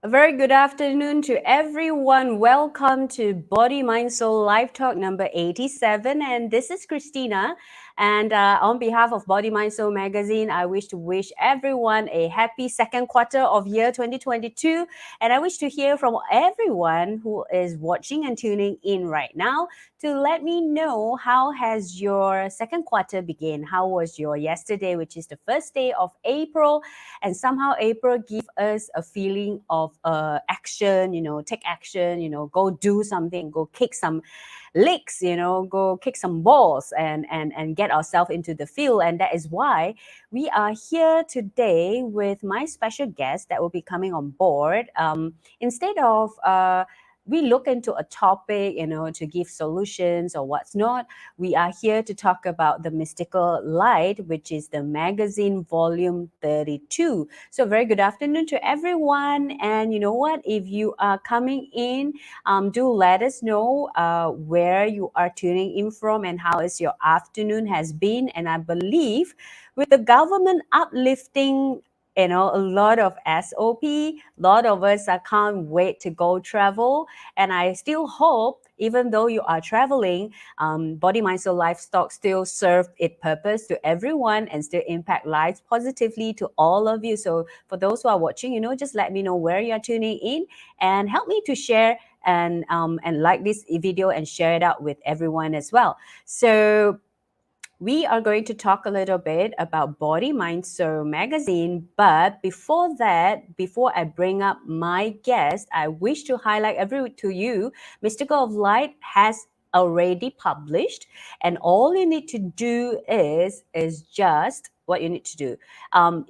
A very good afternoon to everyone. Welcome to Body, Mind, Soul Live Talk number 87. And this is Christina. And on behalf of Body, Mind, Soul magazine, I wish everyone a happy second quarter of year 2022. And I wish to hear from everyone who is watching and tuning in right now to let me know how has your second quarter begin. How was your yesterday, which is the first day of April? And somehow April give us a feeling of action, take action, go do something, go kick some legs, go kick some balls and get ourselves into the field. And that is why we are here today with my special guest that will be coming on board. Instead of we look into a topic, to give solutions or what's not. We are here to talk about the mystical light, which is the magazine volume 32. So very good afternoon to everyone. And you know what? If you are coming in, do let us know where you are tuning in from and how is your afternoon has been. And I believe with the government uplifting a lot of SOP, a lot of us can't wait to go travel. And I still hope, even though you are traveling, Body, Mind, Soul Livestock still serve its purpose to everyone and still impact lives positively to all of you. So for those who are watching, just let me know where you're tuning in and help me to share and like this video and share it out with everyone as well. So we are going to talk a little bit about Body, Mind, Soul magazine. But before that, before I bring up my guest, I wish to highlight to you, Mystical of Light has already published, and all you need to do is just what you need to do.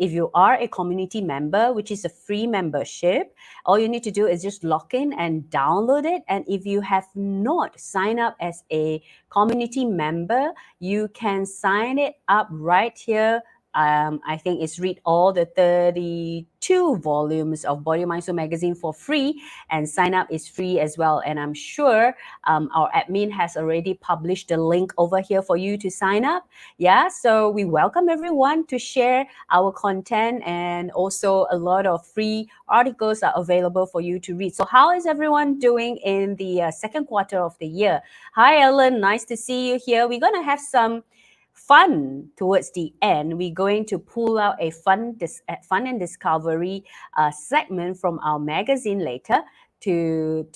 If you are a community member, which is a free membership, all you need to do is just log in and download it. And if you have not signed up as a community member, you can sign it up right here. I think it's read all the 32 volumes of Body, Mind, Soul magazine for free, and sign up is free as well. And I'm sure our admin has already published the link over here for you to sign up. Yeah, so we welcome everyone to share our content, and also a lot of free articles are available for you to read. So how is everyone doing in the second quarter of the year? Hi, Ellen. Nice to see you here. We're going to have some fun towards the end. We're going to pull out a fun and discovery segment from our magazine later to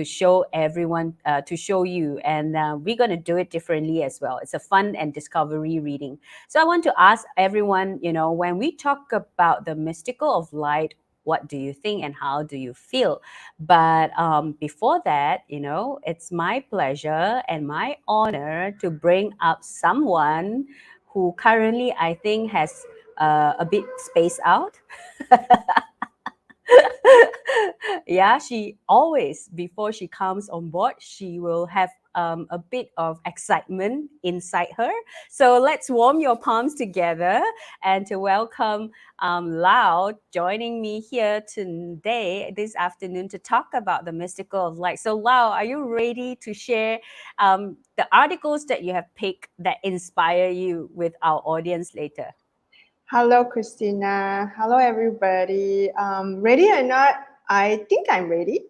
show everyone, to show you. And we're going to do it differently as well. It's a fun and discovery reading. So I want to ask everyone, when we talk about the mystical of light, what do you think and how do you feel? But before that, it's my pleasure and my honor to bring up someone who currently I think has a bit spaced out. Yeah, she always, before she comes on board, she will have a bit of excitement inside her. So let's warm your palms together and to welcome Lau joining me here today, this afternoon, to talk about the mystical of light. So Lau, are you ready to share the articles that you have picked that inspire you with our audience later? Hello, Christina. Hello, everybody. Ready or not, I think I'm ready.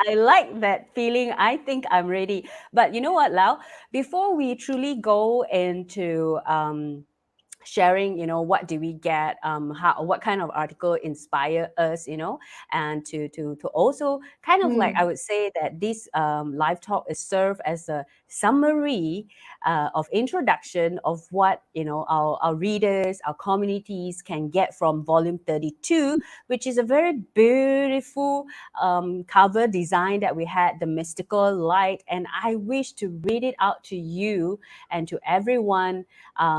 I like that feeling. I think I'm ready. But you know what, Lau? Before we truly go into sharing, what do we get, what kind of article inspire us, and to also kind of like, I would say that this live talk is serve as a summary of introduction of what our readers, our communities can get from volume 32, which is a very beautiful cover design that we had, the mystical light. And I wish to read it out to you and to everyone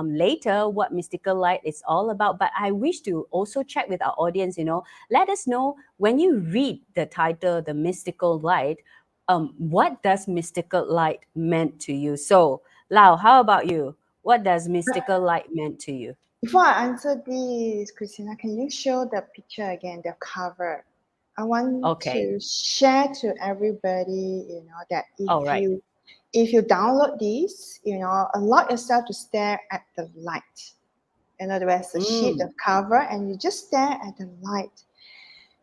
later what mystical light is all about. But I wish to also check with our audience, let us know when you read the title, the mystical light, what does mystical light meant to you? So Lau, how about you? What does mystical light meant to you? Before I answer this, Christina, can you show the picture again, the cover? I want Okay. to share to everybody, that All right. if you download this, allow yourself to stare at the light. There's a sheet Mm. of cover, and you just stare at the light.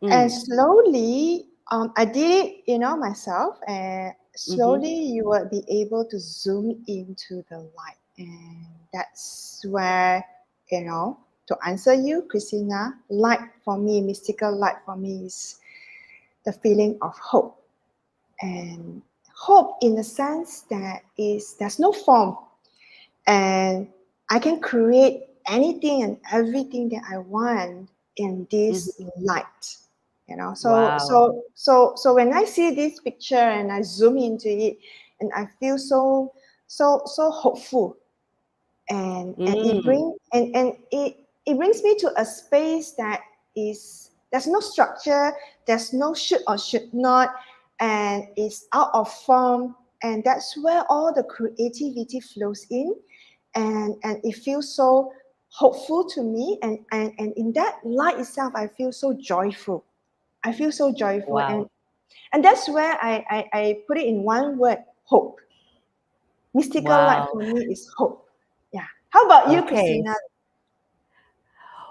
And Mm. slowly, I did it, myself, and Mm-hmm. slowly you will be able to zoom into the light. And that's where, to answer you, Christina, light for me, mystical light for me is the feeling of hope. And hope in the sense that is there's no form, and I can create anything and everything that I want in this Mm-hmm. light. So Wow. so when I see this picture and I zoom into it, and I feel so hopeful, and it Mm. bring and it brings me to a space that is there's no structure, there's no should or should not, and it's out of form, and that's where all the creativity flows in, and it feels so hopeful to me, and in that light itself I feel so joyful. I feel so joyful, Wow. and that's where I put it in one word: hope. Mystical light Wow. for me is hope. Yeah. How about you, Okay. Christina?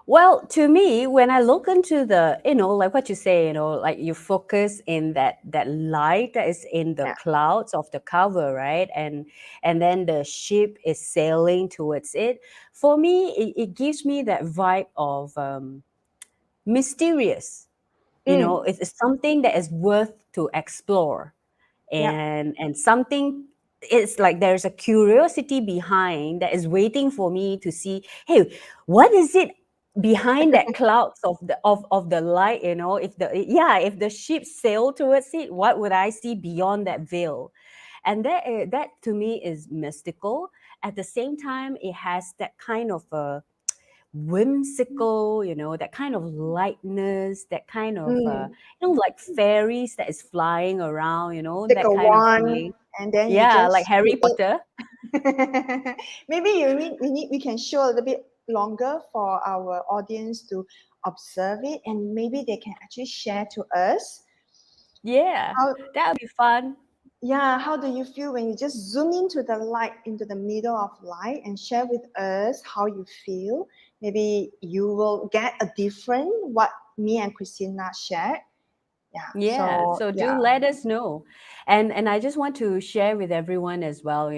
Well, to me, when I look into the, like what you say, like you focus in that light that is in the Yeah. clouds of the cover, right? And then the ship is sailing towards it. For me, it gives me that vibe of mysterious. Mm. It's something that is worth to explore, Yeah. and something, it's like there's a curiosity behind that is waiting for me to see, hey, what is it behind that clouds of the light, if the ship sail towards it, what would I see beyond that veil? And that to me is mystical. At the same time, it has that kind of a whimsical, that kind of lightness, that kind of, Mm. like fairies that is flying around, Take that a kind of wand, feeling. and then you Yeah, like just Harry put Potter. it. Maybe you mean we can show a little bit longer for our audience to observe it, and maybe they can actually share to us Yeah, how, that would be fun. yeah, how do you feel when you just zoom into the light, into the middle of light, and share with us how you feel? Maybe you will get a different what me and Christina shared. Yeah. Yeah, So so do yeah. let us know. And I just want to share with everyone as well,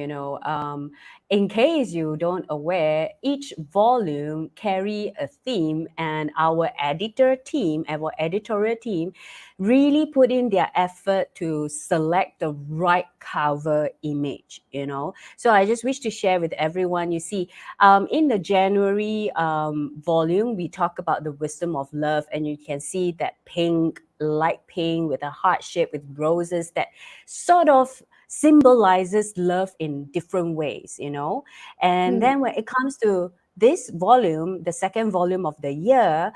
in case you don't aware, each volume carry a theme, and our editorial team really put in their effort to select the right cover image, So I just wish to share with everyone. You see, in the January volume, we talk about the wisdom of love, and you can see that light pink with a heart shape with roses that sort of symbolizes love in different ways, And Mm. then when it comes to this volume, the second volume of the year,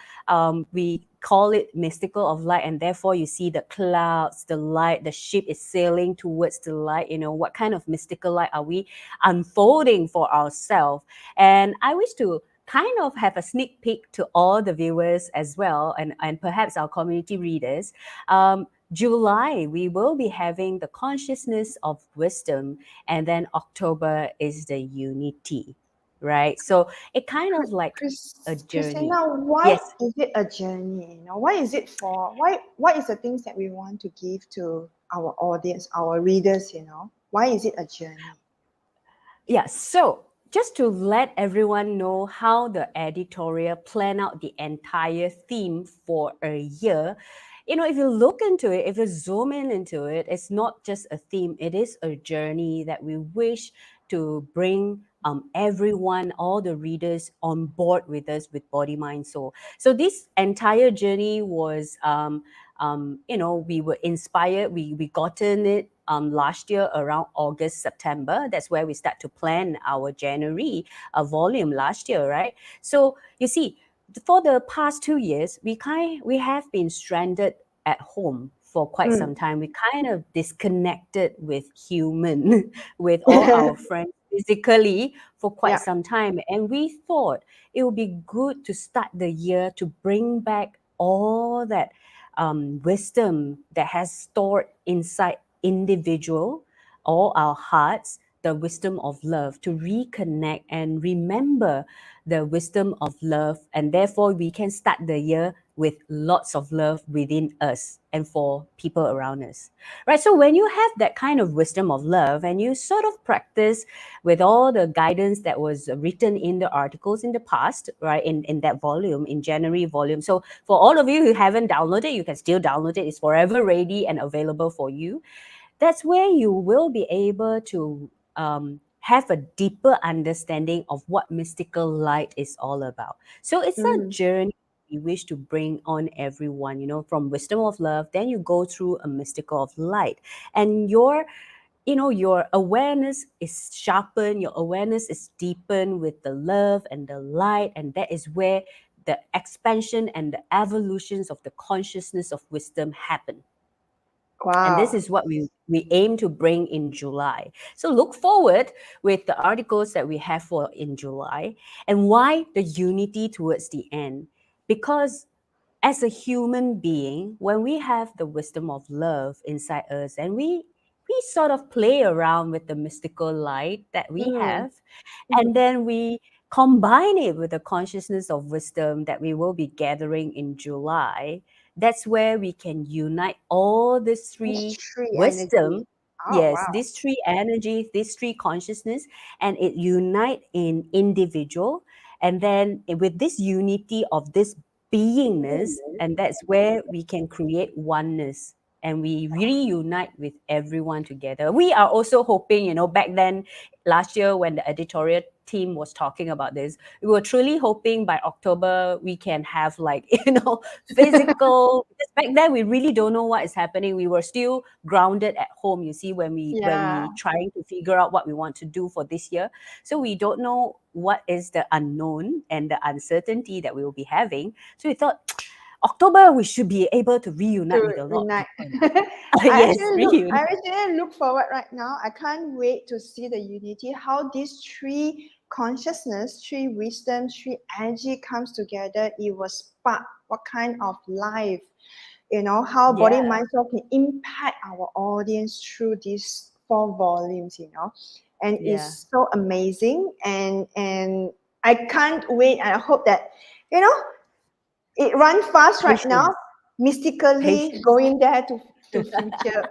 we call it mystical of light, and therefore you see the clouds, the light, the ship is sailing towards the light. What kind of mystical light are we unfolding for ourselves? And I wish to kind of have a sneak peek to all the viewers as well, and perhaps our community readers. July, we will be having the consciousness of wisdom, and then October is the unity, right? So it kind of like a journey. Christina, why Yes. is it a journey? Why is it for why? What is the things that we want to give to our audience, our readers? Why is it a journey? Yeah, so just to let everyone know how the editorial plan out the entire theme for a year, if you look into it, if you zoom in into it, it's not just a theme, it is a journey that we wish to bring everyone, all the readers on board with us with Body, Mind, Soul. So this entire journey was we were inspired. We gotten it last year around August, September. That's where we start to plan our January volume last year, right? So you see, for the past 2 years, we have been stranded at home for quite some Mm. time. We kind of disconnected with human, with all our friends physically for quite Yeah. some time. And we thought it would be good to start the year to bring back all that wisdom that has stored inside individual, all our hearts, the wisdom of love, to reconnect and remember the wisdom of love, and therefore we can start the year with lots of love within us and for people around us. Right? So when you have that kind of wisdom of love and you sort of practice with all the guidance that was written in the articles in the past, right, in that volume, in January volume. So for all of you who haven't downloaded, you can still download it. It's forever ready and available for you. That's where you will be able to have a deeper understanding of what mystical light is all about. So it's a Mm. journey we wish to bring on everyone, from wisdom of love, then you go through a mystical of light. And your awareness is sharpened, your awareness is deepened with the love and the light, and that is where the expansion and the evolutions of the consciousness of wisdom happen. And this Wow. is what we aim to bring in July. So look forward with the articles that we have for in July. And why the unity towards the end? Because as a human being, when we have the wisdom of love inside us and we sort of play around with the mystical light that we Mm. have, and then we combine it with the consciousness of wisdom that we will be gathering in July, that's where we can unite all these It's three tree energy. wisdom, Oh yes, wow. these three energies, these three consciousness, and it unite in individual. And then with this unity of this beingness, and that's where we can create oneness and we reunite with everyone together. We are also hoping, back then last year when the editorial team was talking about this, we were truly hoping by October we can have like physical, because back then we really don't know what is happening. We were still grounded at home, you see, when we Yeah. trying to figure out what we want to do for this year. So we don't know what is the unknown and the uncertainty that we will be having. So we thought October we should be able to reunite To with a lot of unite. people now. Yes, I reunite. actually look forward right now. I can't wait to see the unity, how these three consciousness, three wisdom, three energy comes together. It will spark what kind of life, how body, Yeah, mind, soul can impact our audience through these 4 volumes, and yeah. it's so amazing. And I can't wait. I hope that, you know, it runs fast right now, Patience, mystically patience. going there to future.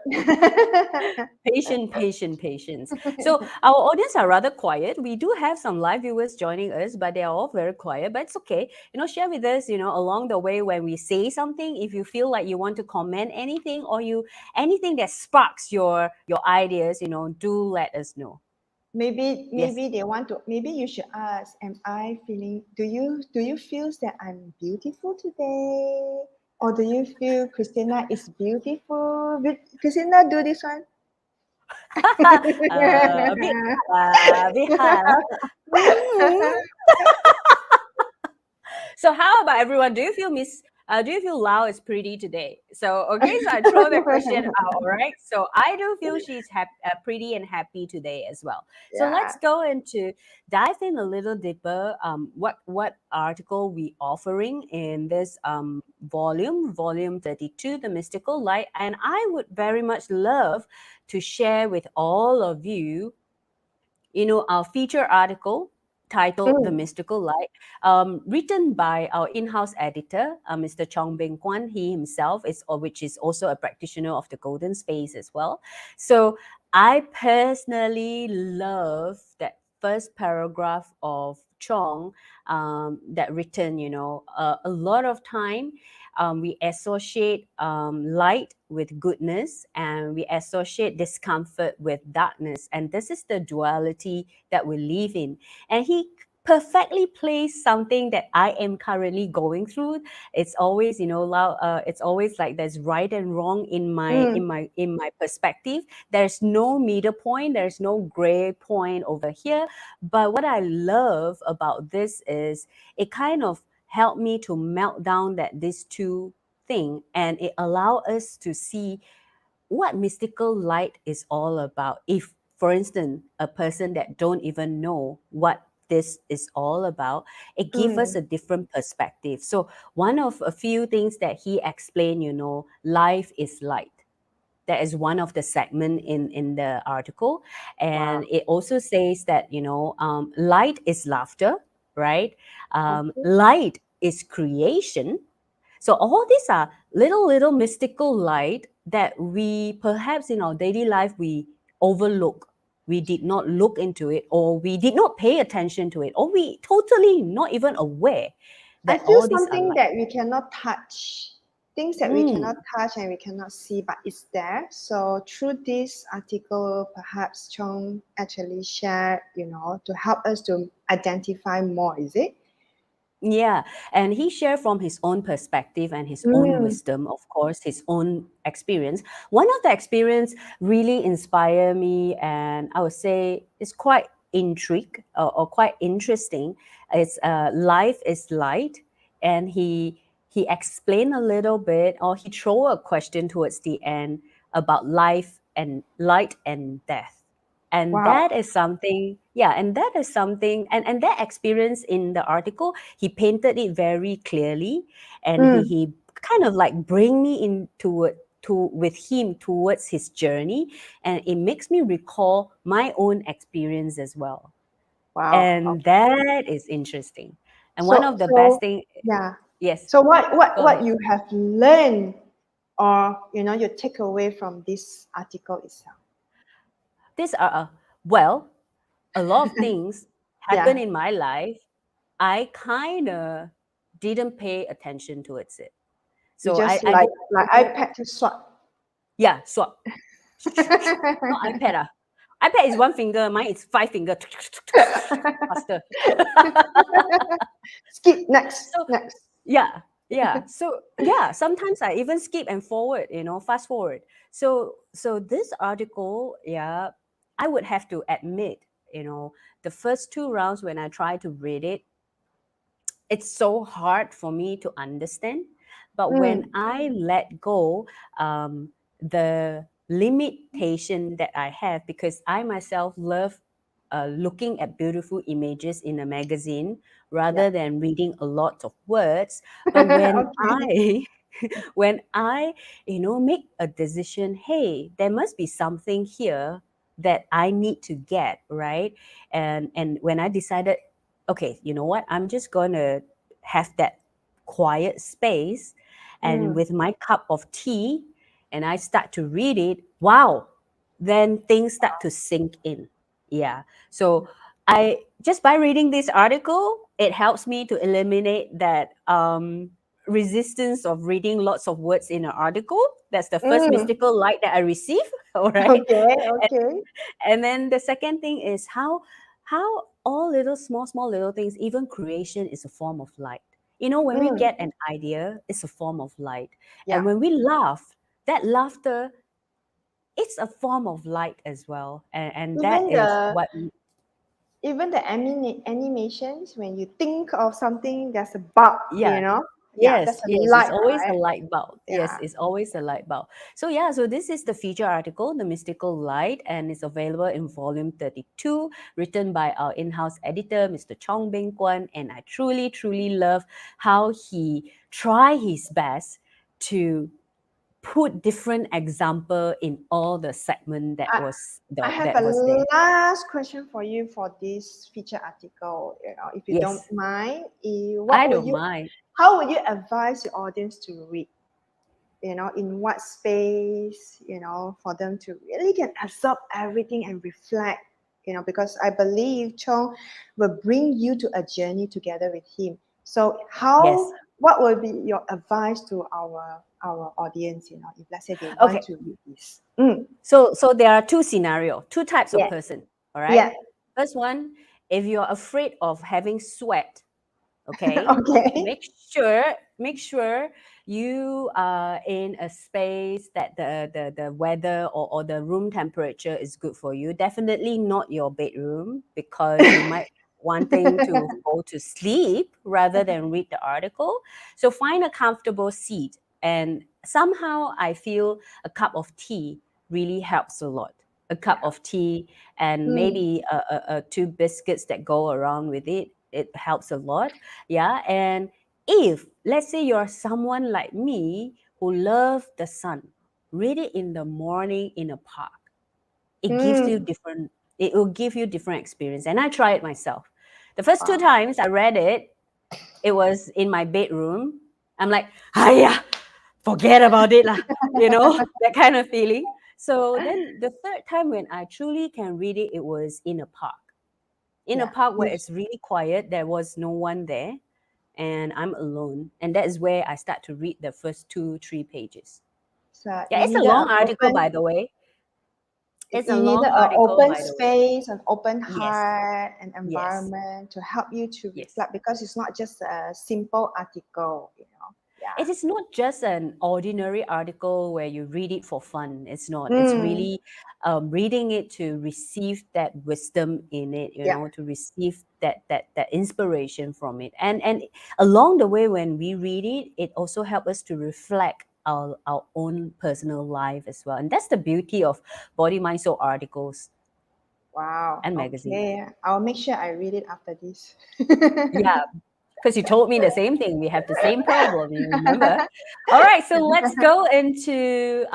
Patience. So our audience are rather quiet. We do have some live viewers joining us, but they are all very quiet. But it's okay. Share with us, along the way when we say something. If you feel like you want to comment anything or anything that sparks your ideas, do let us know. maybe Yes. maybe they want to, maybe you should ask, am I feeling, do you feel that I'm beautiful today? Or do you feel Christina is beautiful? Christina, do this one. A bit hard, a bit hard. Mm. So how about everyone? Do you feel Lau is pretty today? So okay, so I throw that question out. All right. So I do feel she's pretty and happy today as well. So Yeah. let's go into dive in a little deeper. What article we offering in this volume 32, the mystical light, and I would very much love to share with all of you our feature article titled The Mm. Mystical Light, written by our in-house editor, Mr. Chong Beng Kwan. He himself which is also a practitioner of the golden space as well. So I personally love that first paragraph of Chong, that written, a lot of time we associate light with goodness and we associate discomfort with darkness. And this is the duality that we live in. And he perfectly plays something that I am currently going through. It's always, it's always like there's right and wrong in my Mm. perspective. There's no middle point, there's no gray point over here. But what I love about this is it kind of helped me to melt down that these two thing, and it allow us to see what mystical light is all about. If, for instance, a person that don't even know what this is all about, it gives us Mm. a different perspective. So one of a few things that he explained, life is light. That is one of the segment in the article. Wow. And it also says that, light is laughter, right? Okay. Light is creation. So all these are little mystical light that we perhaps in our daily life we overlook. We did not look into it, or we did not pay attention to it, or we totally not even aware I that feel all these are something light. that we cannot touch, things that we cannot Mm. touch and we cannot see, but it's there. So through this article, perhaps Chong actually shared, to help us to identify more. Is it? Yeah, and he shared from his own perspective and his own Mm, wisdom, of course, his own experience. One of the experience really inspired me, and I would say it's quite intrigue or quite interesting. It's life is light, and he explained a little bit, or he threw a question towards the end about life and light and death. And wow. that is something, yeah, and that is something, and that experience in the article, he painted it very clearly, and he Mm, he kind of like bring me into it to with him towards his journey, and it makes me recall my own experience as well, wow. and Okay. that is interesting. And one So, of the best so thing, yeah. yes, So what go ahead. you have learned, or you take away from this article itself? These are well, a lot of things happen Yeah. in my life. I kind of didn't pay attention towards it. You So just I like don't know. iPad to swap. Yeah, swap. Not iPad. iPad is one finger, mine is five finger. Faster. Skip next, So next. yeah, yeah. So yeah, sometimes I even skip and forward, fast forward. So this article, yeah, I would have to admit, the first two rounds when I tried to read it, it's so hard for me to understand. But when Mm, I let go, the limitation that I have, because I myself love looking at beautiful images in a magazine yeah. rather than reading a lot of words. But when Okay. I when I, make a decision, hey, there must be something here that I need to get, right? And when I decided, okay, you know what? I'm just gonna have that quiet space, and Mm, with my cup of tea, and I start to read it. Wow, then things start to sink in. Yeah. So I just by reading this article, it helps me to eliminate that resistance of reading lots of words in an article. That's the first mm. mystical light that I receive. All right. Okay, okay. And then the second thing is how all little small little things, even creation is a form of light. When we Mm, get an idea, it's a form of light. And yeah. when we laugh, that laughter, it's a form of light as well. And that Even is the what, even the animations, when you think of something, there's a bug, yeah. Yeah, that's Yes, a yes, it's light, always a right? light bulb. Yes, Yeah. it's always a light bulb. So yeah, so this is the feature article, The Mystical Light, and it's available in volume 32, written by our in-house editor, Mr. Chong Bing Kwan. And I truly, truly love how he try his best to put different example in all the segment that I, was I the have that a was there. last question for you for this feature article. If you don't Yes, mind, I don't mind. how would you advise your audience to read? In what space, for them to really can absorb everything and reflect, because I believe Chong will bring you to a journey together with him. So Yes. what will be your advice to our audience, if let's say they want Okay. to read this? Mm, So there are two types of yeah, person. All right. yeah. First one, if you're afraid of having sweat, okay, Okay. make sure make sure you are in a space that the weather or the room temperature is good for you. Definitely not your bedroom, because you might wanting to go to sleep rather than read the article. So find a comfortable seat, and somehow I feel a cup of tea really helps a lot. A cup of tea, and Mm, maybe two biscuits that go around with it, it helps a lot. Yeah. And if let's say you're someone like me who love the sun, read it in the morning in a park. It gives you Mm. different, it will give you different experience. And I try it myself. The first two Wow. times I read it, it was in my bedroom. I'm like, hiya, forget about it lah, that kind of feeling. So then the third time when I truly can read it, it was in a park. In a Yeah. park where You, it's really quiet, there was no one there, and I'm alone. And that is where I start to read the first 2, 3 pages. so Yeah, you it's a needed long an article, by open. the way. It's a You needed long an article, open by the way. space, an open Yes, heart, an yes, environment to help you to yes. reflect because it's not just a simple article, you know. It is not just an ordinary article where you read it for fun. It's not. Yeah. It's Mm. really reading it to receive that wisdom in it, Yeah. to receive that inspiration from it. And along the way, when we read it, it also helps us to reflect our own personal life as well. And that's the beauty of Body Mind Soul articles Wow. and magazine. Okay. I'll make sure I read it after this. Yeah, because you told me the same thing. We have the same problem, you remember? All right, so let's go into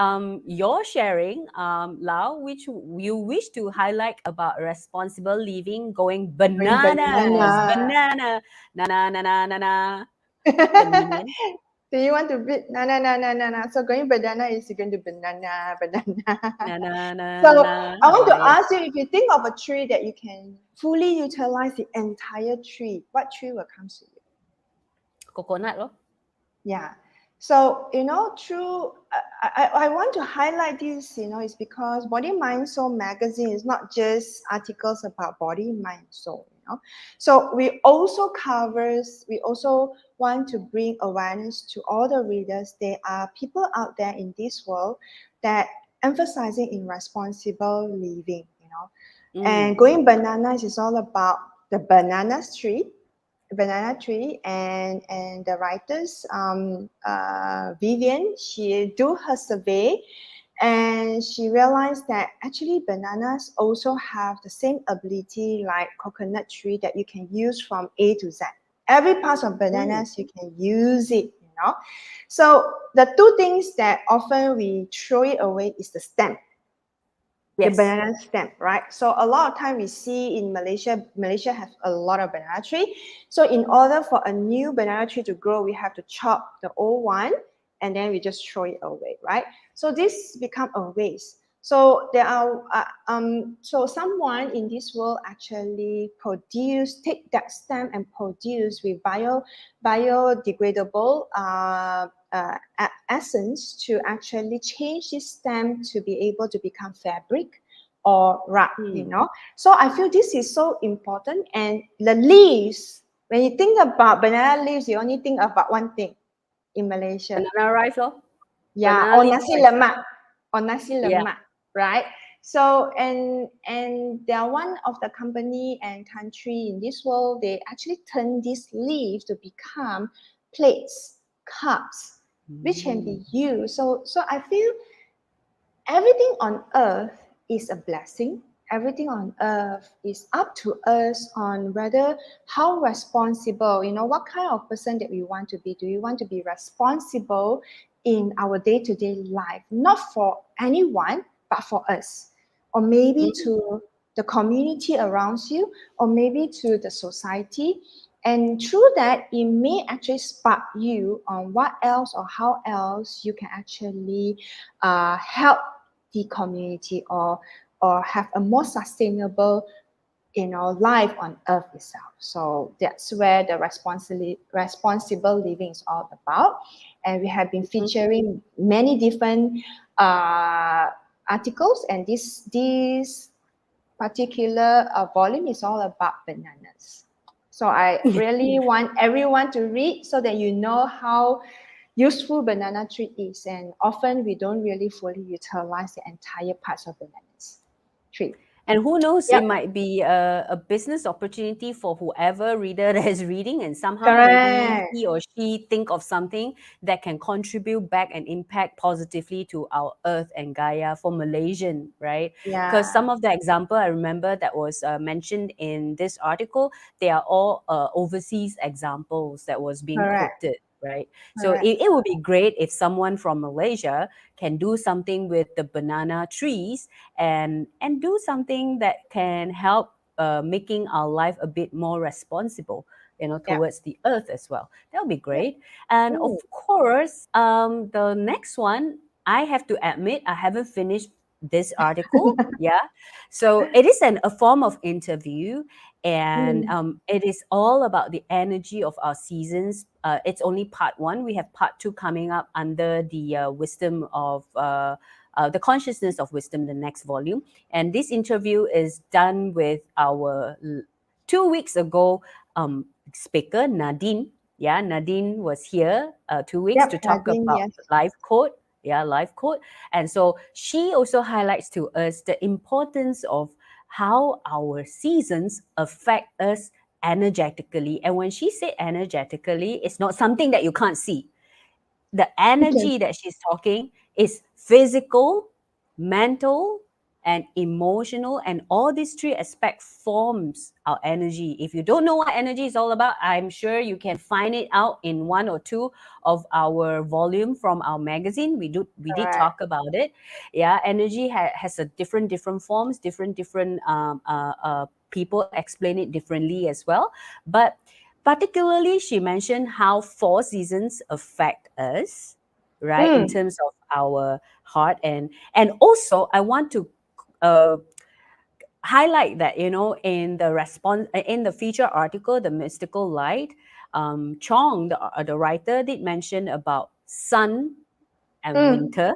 your sharing, Lau, which you wish to highlight about responsible living, going Going bananas, banana. banana, na na na na na na. Convenient. Do you want to read? Na na na na na na. So going banana is you're going to banana, banana. Na na na So na na. I want to Yes. ask you if you think of a tree that you can fully utilize the entire tree, what tree will come to you? Coconut, lo. Yeah. So, through I want to highlight this, is because Body Mind Soul magazine is not just articles about body, mind, soul. So we also want to bring awareness to all the readers. There are people out there in this world that emphasizing in responsible living. And Mm. going bananas is all about the banana tree and the writers Vivian, she do her survey and she realized that actually bananas also have the same ability like coconut tree that you can use from A to Z. Every part of Mm. bananas you can use it. So the two things that often we throw it away is the stem, the Yes. banana stem, right? So a lot of time we see in Malaysia has a lot of banana tree. So in order for a new banana tree to grow, we have to chop the old one and then we just throw it away, right? So this become a waste. So there are so someone in this world actually take that stem and produce with biodegradable essence to actually change this stem to be able to become fabric or rug. Mm. So I feel this is so important. And the leaves, when you think about banana leaves, you only think about one thing in Malaysia. Banana rice, lo. Yeah, Banana or leaf nasi rice. lemak, or nasi Yeah. lemak, right? So and they are one of the company and country in this world. They actually turn this leaf to become plates, cups, which can Mm. be used. So I feel everything on earth is a blessing. Everything on earth is up to us on whether how responsible, what kind of person that we want to be. Do you want to be responsible in our day-to-day life, not for anyone, but for us, or maybe Mm. to the community around you, or maybe to the society. And through that, it may actually spark you on what else or how else you can actually help the community or have a more sustainable life on earth itself. So that's where the responsible living is all about. And we have been Mhm. featuring many different articles, and this particular volume is all about bananas. So I really want everyone to read so that you know how useful banana tree is, and often we don't really fully utilize the entire parts of bananas tree. And who knows, it Yep, might be a business opportunity for whoever reader that is reading, and somehow maybe correct. he or she think of something that can contribute back and impact positively to our earth and Gaia for Malaysian, right? Because Yeah, some of the example I remember that was mentioned in this article, they are all overseas examples that was being correct. quoted. right? So Correct. it would be great if someone from Malaysia can do something with the banana trees and do something that can help making our life a bit more responsible, Yeah. towards the earth as well. That would be Yeah. great. And of Ooh. course, the next one, I have to admit, I haven't finished this article. Yeah. So it is a form of interview, and Mm. it is all about the energy of our seasons. It's only part one. We have part two coming up under the wisdom of the consciousness of wisdom, the next volume. And this interview is done with our 2 weeks ago speaker Nadine. Yeah, Nadine was here 2 weeks to Yep, talk Nadine, about yes. life code. Yeah, life code. And so she also highlights to us the importance of how our seasons affect us energetically. And when she said energetically, it's not something that you can't see. The Okay. energy that she's talking is physical, mental, and emotional, and all these three aspects forms our energy. If you don't know what energy is all about, I'm sure you can find it out in one or two of our volume from our magazine. We did Correct. talk about it. Yeah, energy has a different forms, different people explain it differently as well. But particularly, she mentioned how four seasons affect us, right, in Mm. terms of our heart. And also, I want to uh, highlight that, in the response, in the feature article, The Mystical Light, Chong, the writer, did mention about sun and Mm. winter.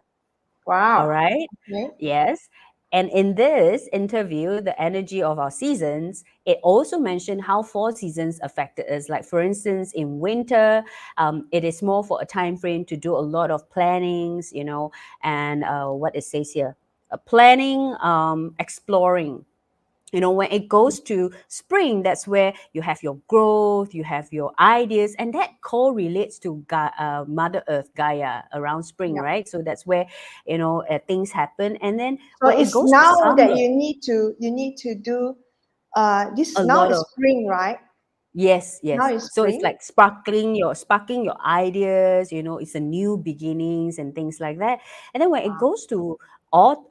All Wow. right. Okay. Yes. And in this interview, the energy of our seasons, it also mentioned how four seasons affected us. Like, for instance, in winter, it is more for a time frame to do a lot of plannings, and what it says here, planning, exploring. When it goes to spring, that's where you have your growth, you have your ideas, and that correlates to Mother Earth, Gaia, around spring, Yep. right? So that's where things happen. And then So when it it's goes to now that summer, you need to do this a now lot is of spring, right? yes, Now yes. is So it's spring. like sparking your ideas, it's a new beginnings and things like that. And then when it Wow. goes to all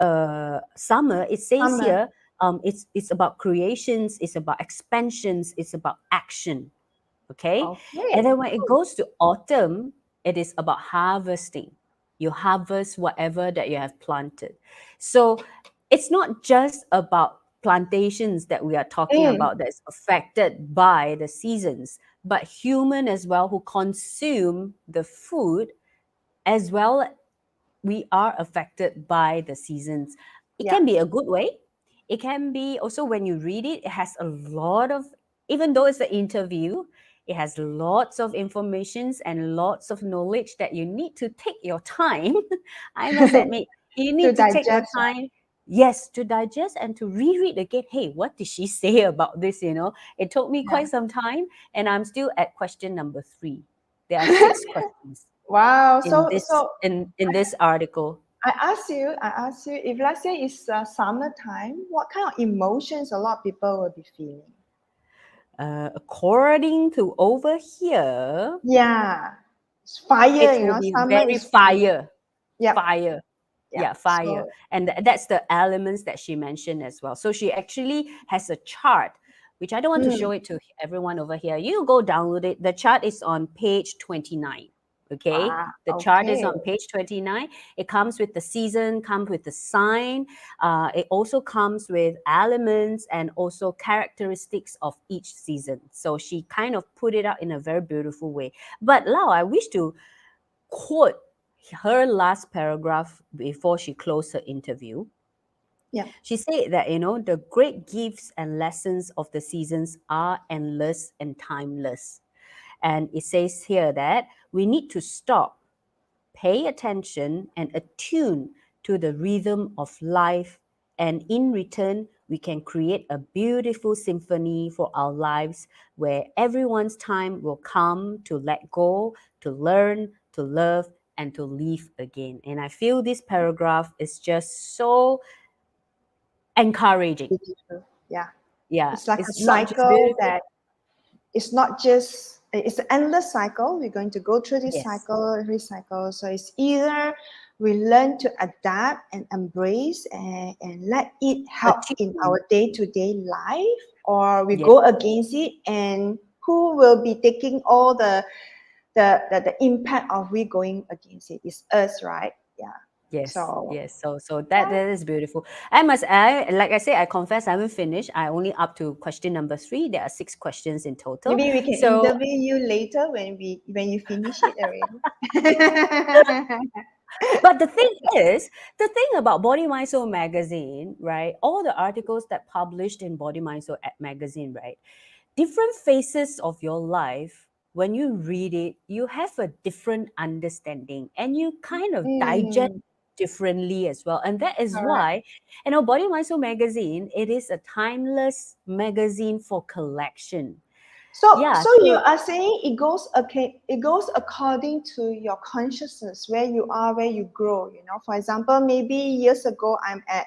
summer, it says Summer. here, it's about creations, it's about expansions, it's about action. Okay. And Okay. then when it goes to autumn, it is about harvesting. You harvest whatever that you have planted. So it's not just about plantations that we are talking Mm. about that's affected by the seasons, but human as well, who consume the food as well. We are affected by the seasons. It Yeah. can be a good way. It can be also, when you read it, it has a lot of, even though it's an interview, it has lots of informations and lots of knowledge that you need to take your time. I must admit, you To need to take your digest, right? time, yes, to digest and to reread again. Hey, what did she say about this? It took me Yeah. quite some time, and I'm still at question number 3. There are 6 questions Wow. in So this so in this article. I ask you, if let's say it's summertime, what kind of emotions a lot of people will be feeling? According to over here, Yeah. It's fire, it will be summer very is fire. fire, Yep. fire. Yep. Yeah, fire. So And that's the elements that she mentioned as well. So she actually has a chart, which I don't want to mm, show it to everyone over here. You go download it. The chart is on page 29. Okay. wow. The chart is Okay. on page 29. It comes with the season, comes with the sign. It also comes with elements and also characteristics of each season. So she kind of put it out in a very beautiful way. But Lau, I wish to quote her last paragraph before she closed her interview. Yeah. She said that, the great gifts and lessons of the seasons are endless and timeless. And it says here that we need to stop, pay attention, and attune to the rhythm of life. And in return, we can create a beautiful symphony for our lives where everyone's time will come to let go, to learn, to love, and to live again. And I feel this paragraph is just so encouraging. Beautiful. Yeah. Yeah, It's like a it's not just cycle beautiful. that it's not just it's an endless cycle. We're going to go through this Yes. cycle, recycle. So it's either we learn to adapt and embrace and let it help in Achievement. our day-to-day life, or we Yes. go against it, and who will be taking all the impact of we going against it? It's us, right? Yeah. Yes, So yes. So yeah, that is beautiful. I like I say, I confess I haven't finished. I only up to question number 3. There are 6 questions in total. maybe we can So, interview you later when you finish it already. but the thing about Body Mind Soul magazine, right? All the articles that published in Body Mind Soul magazine, right? Different phases of your life, when you read it, you have a different understanding and you kind of digest Mm, differently as well. And that is correct. why, Body Mind Soul magazine, it is a timeless magazine for collection. Yeah, So you so are saying it goes okay, it goes according to your consciousness, where you are, where you grow. For example, maybe years ago I'm at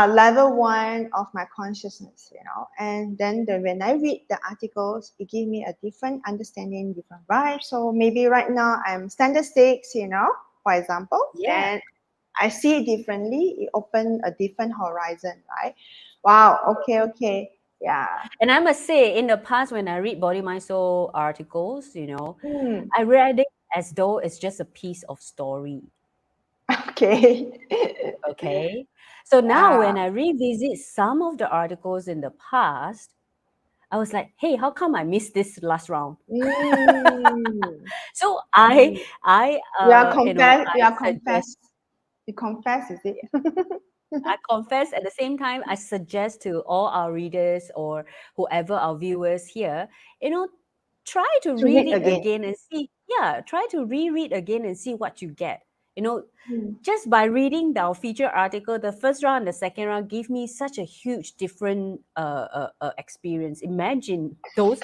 level 1 of my consciousness, and then when I read the articles, it gives me a different understanding, different vibe. So maybe right now I'm standard 6, for example, yeah. then I see it differently. It opened a different horizon, right? Wow. Okay. Okay. Yeah. And I must say, in the past, when I read Body Mind Soul articles, Hmm. I read it as though it's just a piece of story. Okay. Okay. So now Yeah. when I revisit some of the articles in the past, I was like, hey, how come I missed this last round? Mm. So Mm. You are confess. You I are suggest, confess. You confess, is it? I confess at the same time, I suggest to all our readers or whoever our viewers here, you know, try to To read read it again. again and see. Yeah, try to reread again and see what you get. You know, Mm. just by reading our feature article, the first round and the second round give me such a huge different experience. Imagine those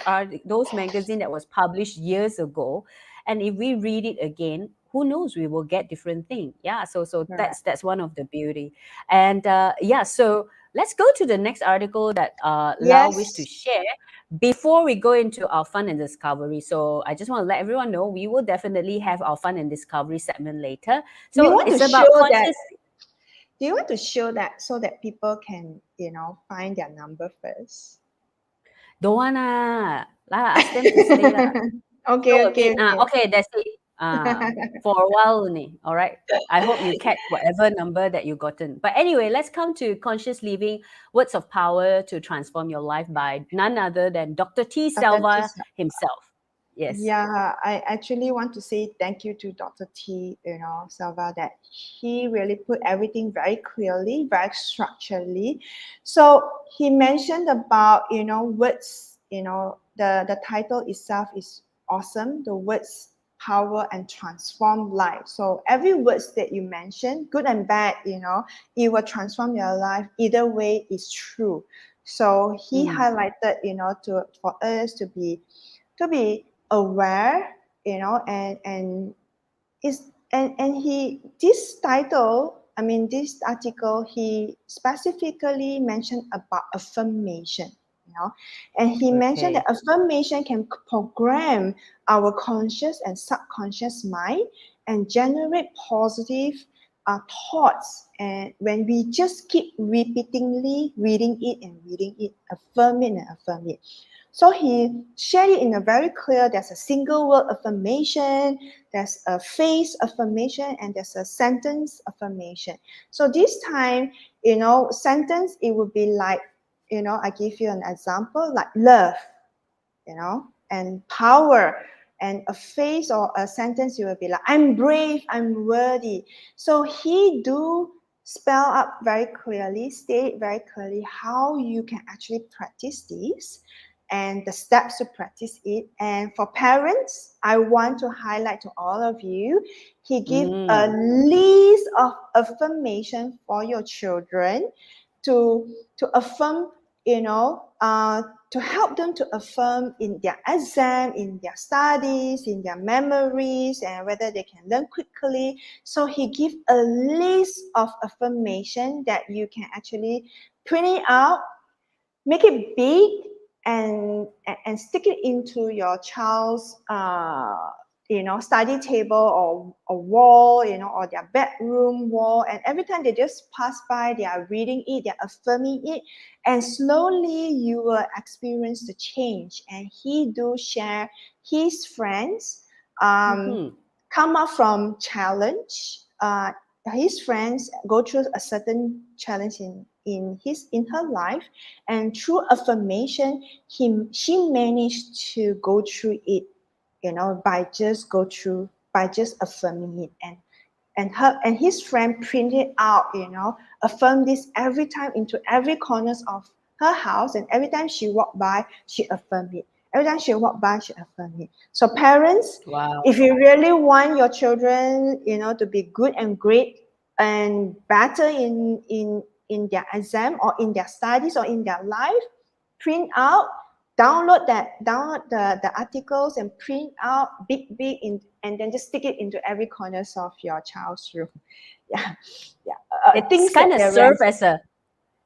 magazine that was published years ago, and if we read it again, who knows? We will get different thing. Yeah, so Correct. that's one of the beauty, and yeah. So let's go to the next article that Lau wished to Yes. share before we go into our fun and discovery. So I just want to let everyone know we will definitely have our fun and discovery segment later. You So want to it's about show that. conscious. Do you want to show that so that people can, find their number first? Don't wanna lah, ask them to stay lah. Okay. Show a Okay. bit. Okay. Okay, that's it. For a while only. All right. I hope you catch whatever number that you gotten. But anyway, let's come to conscious living, words of power to transform your life by none other than Dr. T. Dr. Selva Tisa. himself. Yes. Yeah, I actually want to say thank you to Dr. T, Salva, that he really put everything very clearly, very structurally. So he mentioned about, words, the title itself is awesome. The words power and transform life. So every words that you mention, good and bad, it will transform your life. Either way is true. So he Mm, highlighted, for us to be aware, and is and he this title, I mean this article, he specifically mentioned about affirmation, and he mentioned that okay. affirmation can program our conscious and subconscious mind and generate positive thoughts, and when we just keep repeatedly reading it, affirm it and affirm it. So he shared it in a very clear, there's a single word affirmation, there's a phrase affirmation, and there's a sentence affirmation. So this time, sentence, it would be like, I give you an example, like love, and power. And a phrase or a sentence, you will be like, I'm brave, I'm worthy. So he do spell out very clearly, state very clearly how you can actually practice this and the steps to practice it. And for parents, I want to highlight to all of you, he give a Mm, list of affirmation for your children to affirm, to help them to affirm in their exam, in their studies, in their memories, and whether they can learn quickly. So he give a list of affirmation that you can actually print it out, make it big, and stick it into your child's study table or a wall, or their bedroom wall, and every time they just pass by, they are reading it, they're affirming it, and slowly you will experience the change. And he do share his friends Mm-hmm. come up from challenge. His friends go through a certain challenge in her life, and through affirmation, she managed to go through it, by just affirming it. And her and his friend printed out, affirm this every time into every corners of her house, and every time she walked by, she affirmed it. Every time she walked by, she affirmed it. So parents, Wow. if you really want your children, to be good and great and better in their exam or in their studies or in their life, print out, download the articles and print out big and then just stick it into every corners of your child's room. Yeah, yeah. It's Things that kind of they serve read. as a,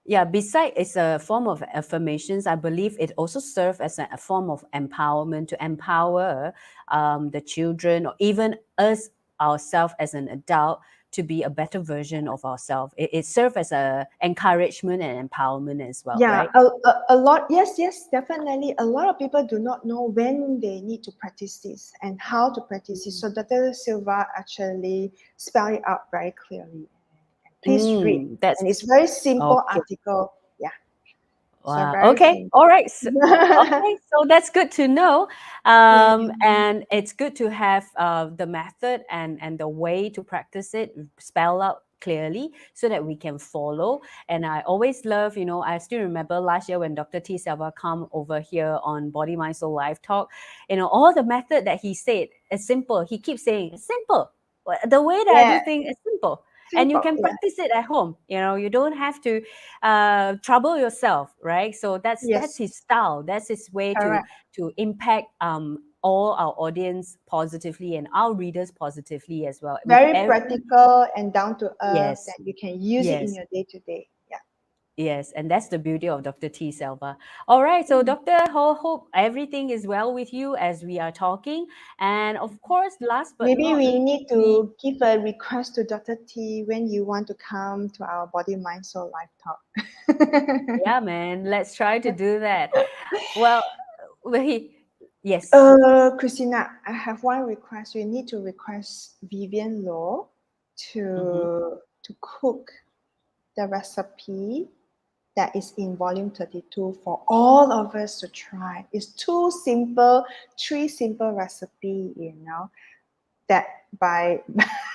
yeah, beside it's a form of affirmations, I believe it also serves as a form of empowerment to empower the children or even us ourselves as an adult to be a better version of ourselves. It serves as a encouragement and empowerment as well, Yeah, right? a lot. Yes, definitely. A lot of people do not know when they need to practice this and how to practice it. So Dr. Silva actually spelled it out very clearly. And please read. That's And it's very simple okay. article. Yeah. So Wow. very Okay. simple. All right. So, okay. So that's good to know. Yeah. And it's good to have the method and the way to practice it spell out clearly so that we can follow. And I always love, I still remember last year when Dr. T. Selva come over here on Body, Mind, Soul Live Talk, all the method that he said is simple. He keeps saying it's simple. The way that I do Yeah. things is simple. And you Simple. can Yeah. practice it at home. You don't have to trouble yourself, right? So that's Yes. his style. That's his way to Correct. impact all our audience positively and our readers positively as well. With Very every practical and down to earth yes, that you can use it in yes, your day to day. Yeah. yes, and that's the beauty of Dr. T. Selva. All right, so Mm. Dr. Ho, hope everything is well with you as we are talking, and of course, last but Maybe not we least, need we to give a request to Dr. T when you want to come to our Body, Mind, Soul Life Talk. yeah, man, let's try to do that. Well, we yes. Christina, I have one request. We need to request Vivian Law Mm-hmm. to cook the recipe that is in volume 32 for all of us to try. It's three simple recipe, that by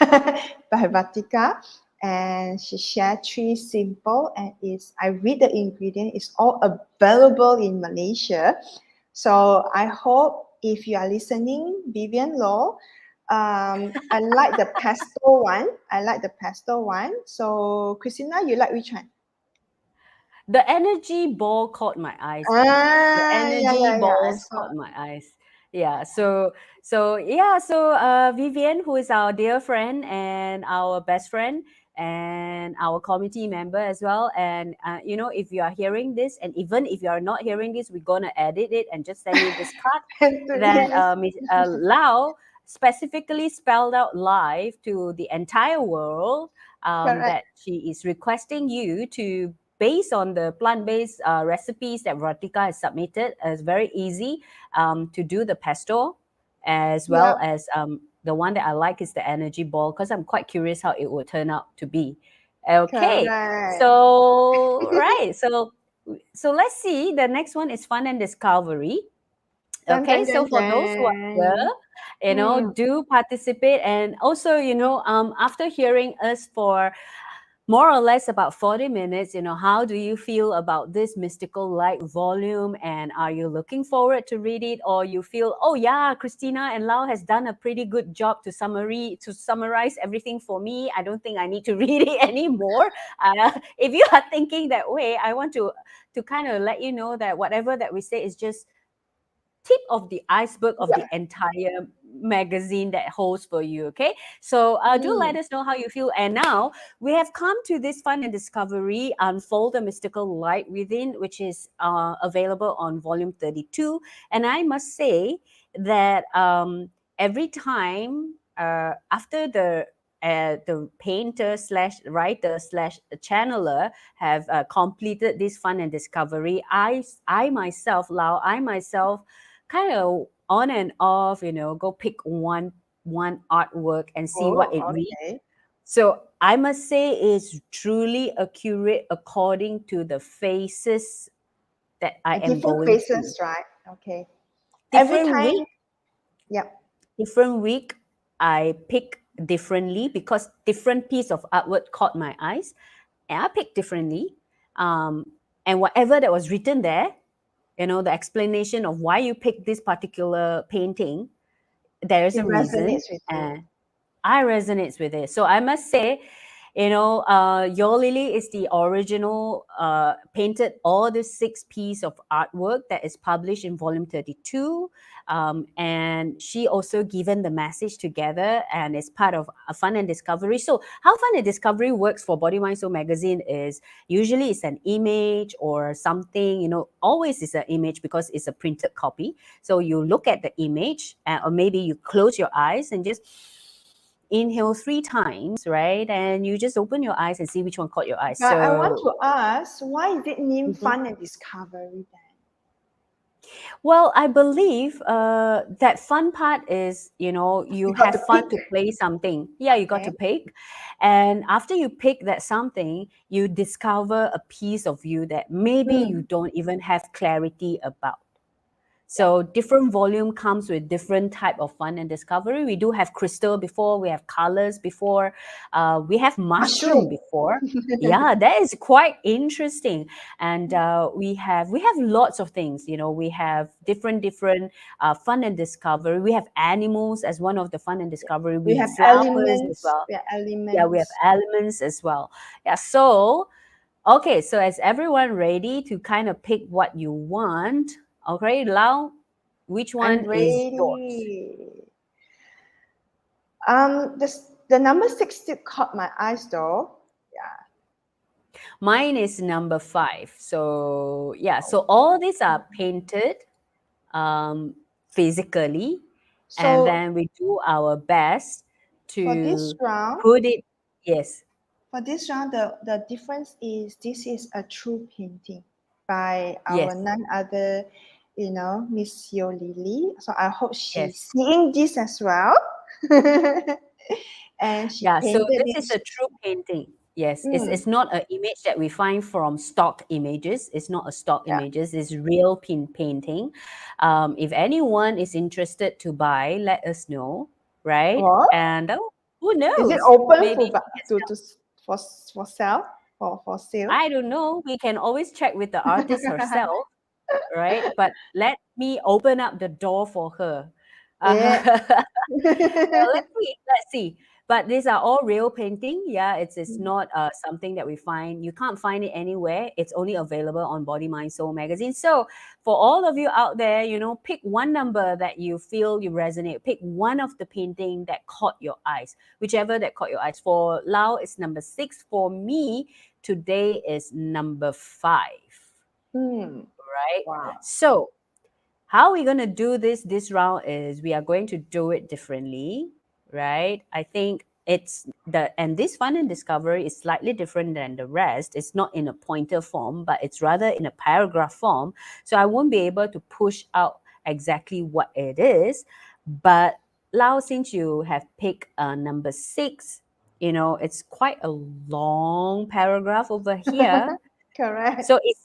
by Vatika, and she shared three simple, and is I read the ingredient, it's all available in Malaysia. So I hope if you are listening, Vivian Law, I like the pesto one. I like the pesto one. So Christina, you like which one? The energy ball caught my eyes first. The energy Yeah. I balls saw. caught my eyes. Yeah. So Vivian, who is our dear friend and our best friend and our committee member as well. And if you are hearing this, and even if you are not hearing this, we're gonna edit it and just send you this card And to that use. Lao specifically spelled out live to the entire world Correct. that she is requesting you to, based on the plant-based recipes that Ratika has submitted. It's very easy to do the pesto, as well Yep. as the one that I like is the energy ball, because I'm quite curious how it will turn out to be. Okay, Correct. so right, so let's see. The next one is fun and discovery. Dun Okay, dun so dun for those who are here, dun. Mm. do participate. And also, after hearing us for more or less about 40 minutes, how do you feel about this mystical light volume? And are you looking forward to read it? Or you feel, oh yeah, Christina and Lau has done a pretty good job to summarize everything for me. I don't think I need to read it anymore. If you are thinking that way, I want to kind of let you know that whatever that we say is just tip of the iceberg of the Yeah. entire magazine that holds for you. Okay, so do let Mm. us know how you feel. And now we have come to this fun and discovery, Unfold the Mystical Light Within, which is available on volume 32. And I must say that every time after the painter slash writer slash channeler have completed this fun and discovery, I myself, Lau, I myself kind of on and off, go pick one artwork and see what it Oh, reads. okay. So I must say it's truly accurate according to the phases that I am Different going through. faces, right? Okay. Every Different week, time, yeah. different week, I pick differently because different piece of artwork caught my eyes, and I picked differently. Um, and whatever that was written there, the explanation of why you picked this particular painting, there is It a reason, resonates with you. and I resonates with it. So I must say, Your Lily is the original, painted all the 6 piece of artwork that is published in volume 32. And she also given the message together and is part of a Fun and Discovery. So how Fun and Discovery works for Body Mind Soul magazine is usually it's an image or something, always is an image because it's a printed copy. So you look at the image, or maybe you close your eyes and just inhale 3 times, right? And you just open your eyes and see which one caught your eye. But I want So, to ask, why is it named mhm. Fun and Discovery then? Well, I believe that fun part is, you You got have to fun pick. to play something. Yeah, you got Okay. to pick. And after you pick that something, you discover a piece of you that maybe you Mm. don't even have clarity about. Yeah. So different volume comes with different type of fun and discovery. We do have crystal before, we have colors before, we have mushroom Mushroom. before. Yeah, that is quite interesting. And we have lots of things. We have different fun and discovery. We have animals as one of the fun and discovery. We We have have flowers as elements. well. We have Yeah, we have elements. elements as well. Yeah, so okay, so is everyone ready to kind of pick what you want? Okay, Lau, which I'm one is yours? ready. The number 6 still caught my eyes though. Yeah. Mine is number 5. So yeah, so all these are painted um, physically, and So then we do our best for this to round, put it. Yes, the difference is this is a true painting by yes, our none other, Miss Yo Lily. So I hope she's yes. seeing this as well. And she Yeah, so painted this is this. a true painting. Yes, it's Mm, not an image that we find from stock images. It's not a stock yeah. images. It's real painting. If anyone is interested to buy, let us know, right? What? And who Is it knows? open Maybe for we can to, sell. to for sale or for sale? I don't know. We can always check with the artist herself, right? But let me open up the door for her. Yeah. Let's see. Let's see. But these are all real painting. Yeah, it's Mm. not something that we find. You can't find it anywhere. It's only available on Body Mind Soul magazine. So for all of you out there, pick one number that you feel you resonate. Pick one of the painting that caught your eyes, whichever that caught your eyes. For Lau, it's number 6. For me, today is number 5. Hmm. Right. Wow. So how we're going to do this round is we are going to do it differently, right? I think and this fun and discovery is slightly different than the rest. It's not in a pointer form, but it's rather in a paragraph form. So I won't be able to push out exactly what it is. But Lau, since you have picked number 6, it's quite a long paragraph over here. Correct. So it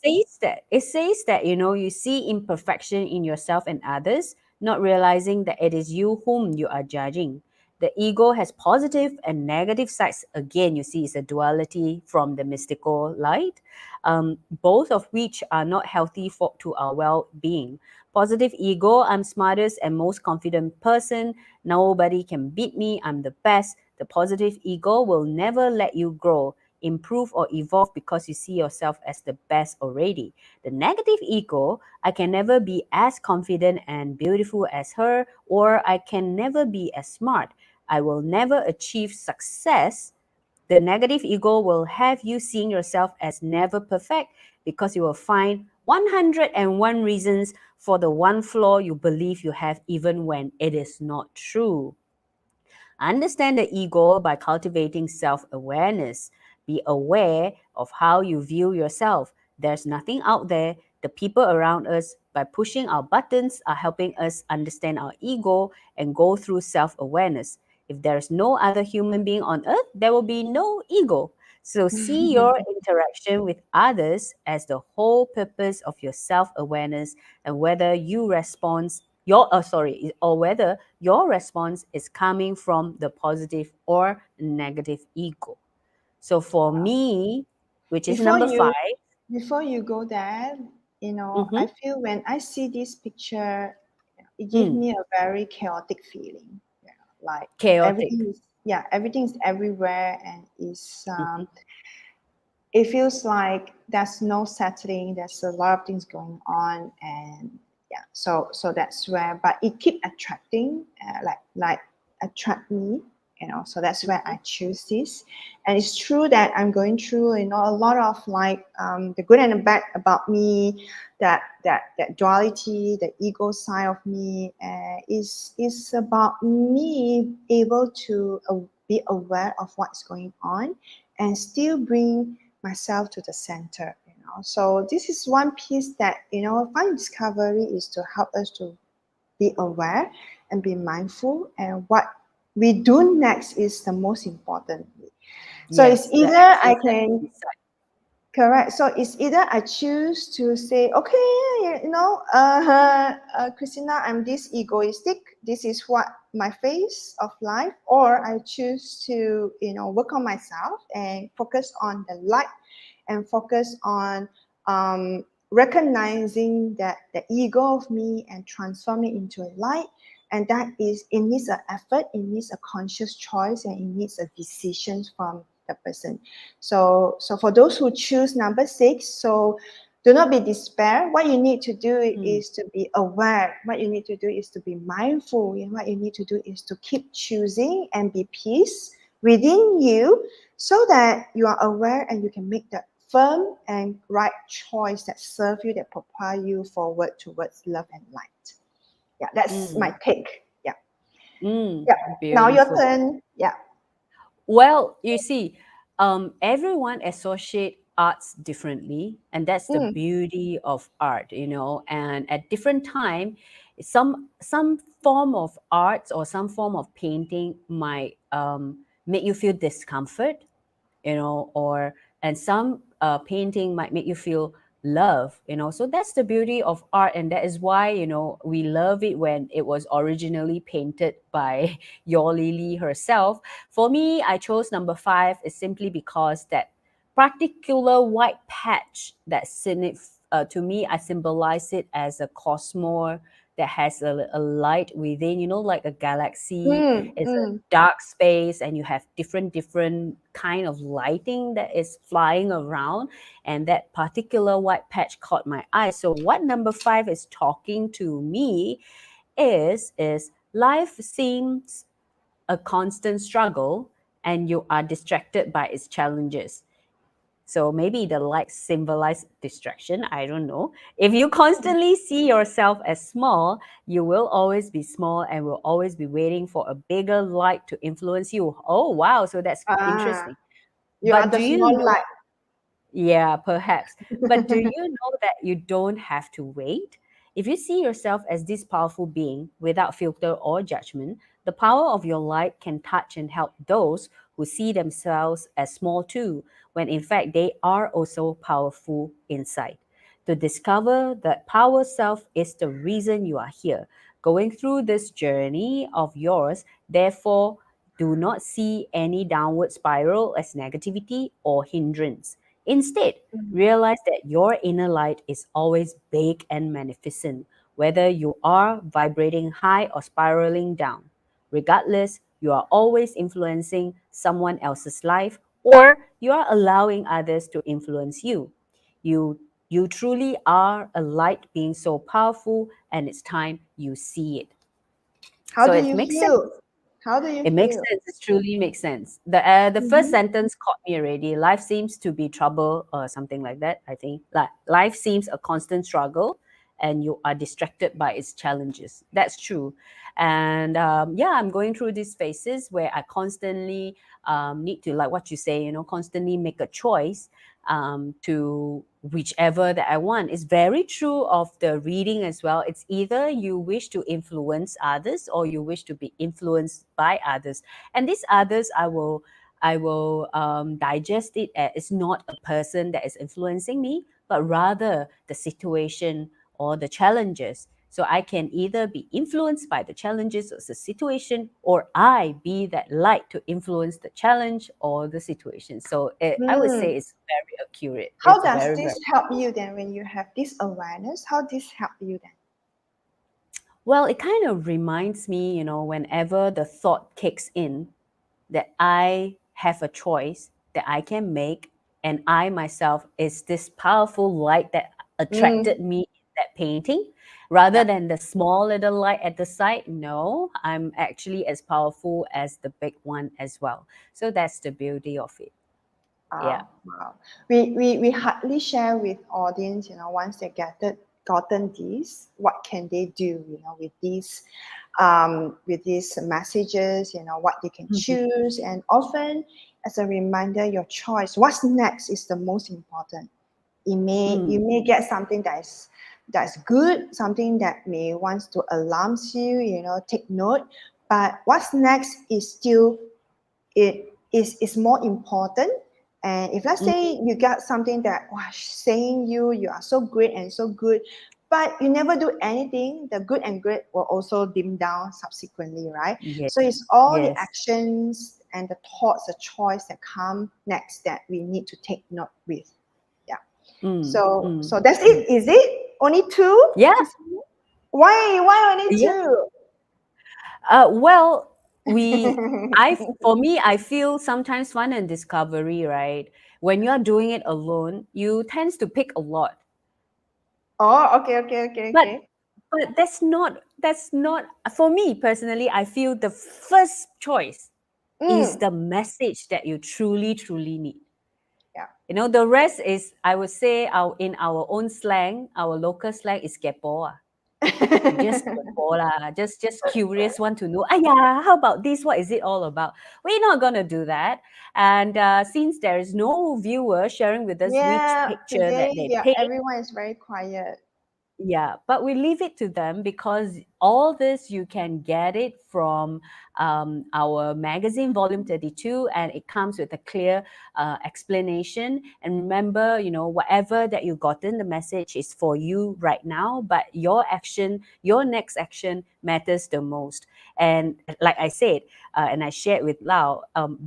says that you see imperfection in yourself and others, not realizing that it is you whom you are judging. The ego has positive and negative sides. Again, you see, it's a duality from the mystical light, both of which are not healthy to our well-being. Positive ego: I'm smartest and most confident person. Nobody can beat me. I'm the best. The positive ego will never let you grow. improve or evolve because you see yourself as the best already. The negative ego, I can never be as confident and beautiful as her, or I can never be as smart. I will never achieve success. The negative ego will have you seeing yourself as never perfect because you will find 101 reasons for the one flaw you believe you have, even when it is not true. Understand the ego by cultivating self awareness. Be aware of how you view yourself. There's nothing out there. The people around us, by pushing our buttons, are helping us understand our ego and go through self awareness. If there's no other human being on earth, there will be no ego. So see your interaction with others as the whole purpose of your self awareness, and whether you respond or whether your response is coming from the positive or negative ego. So for me, which is Before number you 5, before you go there, mm-hmm, I feel when I see this picture, it gives mm, me a very chaotic feeling. Yeah, like chaotic. everything is everywhere, and is Mm-hmm, it feels like there's no settling. There's a lot of things going on, and yeah, so that's where. But it keep attracting, like attract me, So that's where I choose this, and it's true that I'm going through, a lot of like the good and the bad about me, that duality, the ego side of me, is about me able to be aware of what's going on, and still bring myself to the center. So this is one piece that fun discovery is to help us to be aware and be mindful, and what we do next is the most important. So it's yes, the either I actions that can we decide. correct. So it's either I choose to say, okay, Christina, I'm this egoistic. This is what my phase of life, or I choose to, work on myself and focus on the light, and focus on recognizing that the ego of me and transform it into a light. And that is, it needs an effort, it needs a conscious choice, and it needs a decision from the person. So for those who choose number 6, so do not be despair. What you need to do Mm, is to be aware. What you need to do is to be mindful. And what you need to do is to keep choosing and be peace within you, so that you are aware and you can make that firm and right choice that serve you, that propel you forward towards love and light. Yeah, that's my mm, take. Yeah. mm, Yeah. Now your beautiful. turn. Yeah. Well, you see, everyone associate arts differently, and that's the Mm, beauty of art, And at different time, some form of arts or some form of painting might make you feel discomfort, or and some painting might make you feel love, so that's the beauty of art, and that is why we love it when it was originally painted by your Lily herself. For me, I chose number 5 is simply because that particular white patch that to me, I symbolize it as a cosmos that has a light within, like a galaxy. mm, It's a mm. dark space, and you have different kind of lighting that is flying around, and that particular white patch caught my eye. So what number 5 is talking to me is life seems a constant struggle, and you are distracted by its challenges. So maybe the light symbolize distraction. I don't know. If you constantly see yourself as small, you will always be small and will always be waiting for a bigger light to influence you. Oh, wow. So that's Ah, interesting. you are But the do you small know? light. Yeah, perhaps. But do you know that you don't have to wait? If you see yourself as this powerful being without filter or judgment, the power of your light can touch and help those who see themselves as small too, when in fact they are also powerful inside. To discover that power self is the reason you are here, going through this journey of yours. Therefore, do not see any downward spiral as negativity or hindrance. Instead, Mm, realize that your inner light is always big and magnificent, whether you are vibrating high or spiraling down. Regardless, you are always influencing someone else's life or you are allowing others to influence you. You you truly are a light being so powerful, and it's time you see it. How So do it you makes sense. feel? How do you It makes feel? sense. It truly makes sense. The first Mm-hmm. sentence caught me already. Life seems to be trouble or something like that. I think like life seems a constant struggle, and you are distracted by its challenges. That's true. And yeah, I'm going through these phases where I constantly need to, like what you say, constantly make a choice to whichever that I want. It's very true of the reading as well. It's either you wish to influence others or you wish to be influenced by others. And these others, I will digest it as it's not a person that is influencing me, but rather the situation or the challenges. So I can either be influenced by the challenges or the situation, or I be that light to influence the challenge or the situation. So I would say Hmm. it's very accurate. How It's does very, this very help you then when you have this awareness? How this help you then? well. It kind of reminds me, whenever the thought kicks in, that I have a choice that I can make, and I myself is this powerful light that Mm, attracted me in that painting, rather yeah. than the small little light at the side. No, I'm actually as powerful as the big one as well. So that's the beauty of it. Yeah. Wow, wow. We hardly share with audience, once they gotten these, what can they do, with these messages, what they can Mhm. choose. And often as a reminder, your choice, what's next is the most important. You Mm. may get something that's good, something that may wants to alarms you, take note. But what's next is still it is more important. And if let's Mhm. say you got something that was saying you are so great and so good, but you never do anything, the good and great will also dim down subsequently, right? Yes. So it's all the Yes. actions and the thoughts, the choice that come next that we need to take note with. Yeah. Mm. So Mm. that's Mm. it. Is it only two? Yeah. Why only Yeah. two? Well, for me, I feel sometimes fun and discovery, right? When you're doing it alone, you tends to pick a lot. Oh, okay, okay, okay, But okay. that's not for me personally. I feel the first choice is Mm. the message that you truly, truly need. Yeah. The rest is, I would say, in our own slang, our local slang is kepo. Just kepo lah, just curious, want to know. Ah, yeah, how about this? What is it all about? We're not gonna do that. And since there is no viewer sharing with us which Yeah, picture that today, they yeah, paint, everyone is very quiet. yeah, but we leave it to them because all this you can get it from our magazine, volume 32, and it comes with a clear explanation. And remember, whatever that you gotten, the message is for you right now, but your action, your next action matters the most. And like I said, and I shared with Lau,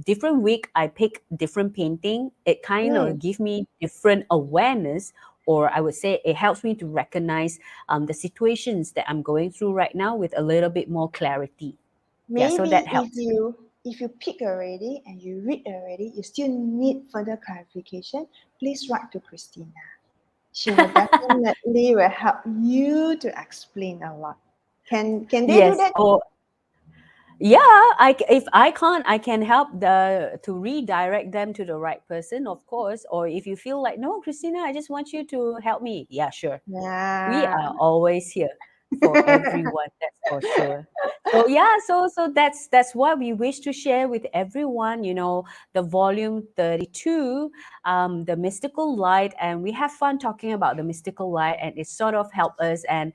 different week I pick different painting. It kind Mm. of give me different awareness, or I would say it helps me to recognize the situations that I'm going through right now with a little bit more clarity. Yeah, so that Maybe if helps. you pick already and you read already, you still need further clarification, please write to Christina. She will definitely will help you to explain a lot. Can they do Yes. that? Or yeah, if I can't, I can help to redirect them to the right person, of course. Or if you feel like, no, Christina, I just want you to help me. Yeah, sure. We Yeah. are always here for everyone, that's for sure. So yeah, so that's what we wish to share with everyone, the volume 32, the mystical light. And we have fun talking about the mystical light, and it sort of help us, and